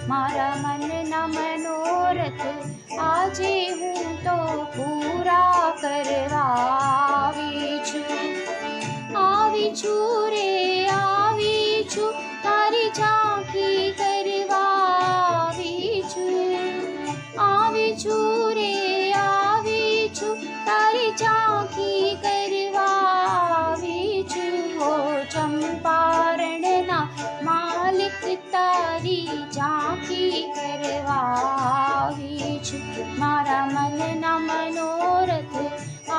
મારા મનના મનોરથ આજે હું તો પૂરા કરવા આવી છું રે આવી છું, તારી ઝાંખી કરવા આવી છું રે આવી છું, તારી ઝાંખી કરવા હો ચંપારણના માલિક તારી ઝાંખી કરવા આવી છું। મારા મનના મનોરથ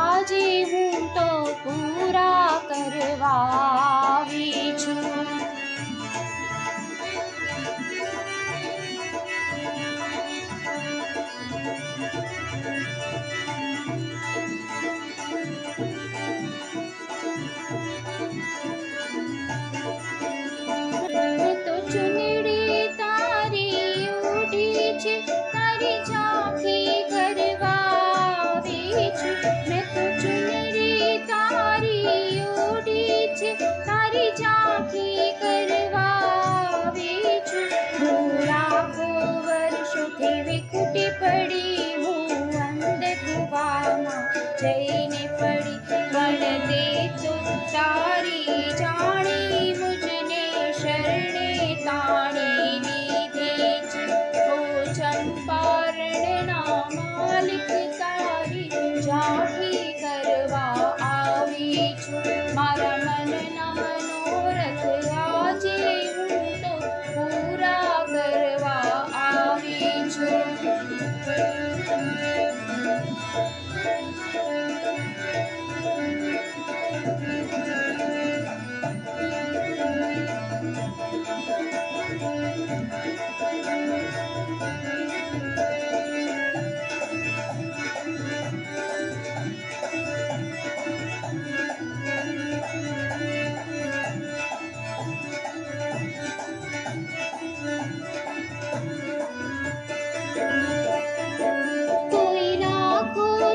આજે હું તો પૂરા કરવા આવી છું। તો ચુનડી તારી ઉડી છે, તારી ઝાંખી કરવા આવી છું। મેં તો ચુનડી તારી ઉડી છે, તારી ઝાંખી કરવા આવી છું। હું લાખો વર્ષોથી વિખૂટી પડી, હું અંધકુવામાં જઈને પડી, પણ તે તો તારી જાણી મુજને શરણે તાણી લીધી છે। ઓ ચંપારણના માલિક તારી ઝાંખી કરવા આવી છું। મારા મનના મનોરથ આજે હું તો પૂરા કરવા આવી છું।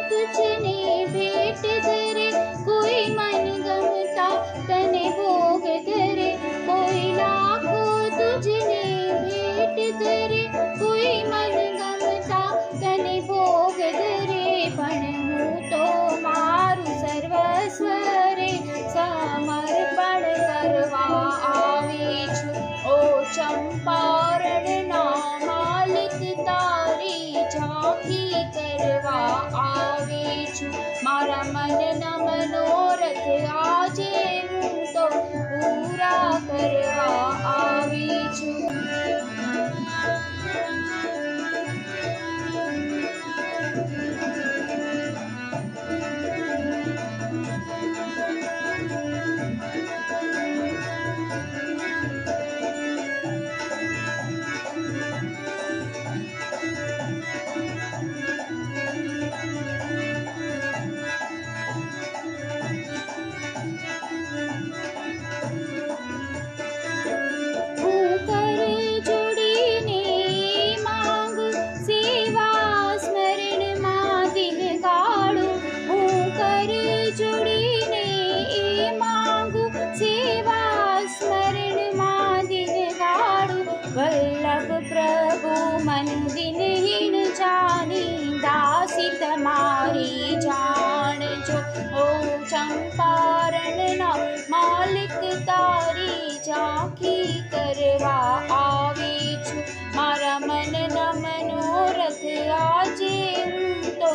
तुझने भेट धरे, कोई मन गमता तने भोग धरे। कोई लाखों तुझने भेट धरे, कोई मन गमता तने भोग धरे। पण हूँ तो मारू सर्वस्व रे समर्पण करवा આવી છું। ओ चंपारणना मालिक तारी ઝાંખી કરવા આવી છું। મારા મનના મનોરથ આજે હું તો પૂરા કરવા આવી છું। वल्लभ प्रभु मन दिनहीन जानी, दासी तमारी जान जो। ओ चंपारणना मालिक तारी ઝાંખી કરવા આવી છું। મારા મનના મનોરથ આજે હું તો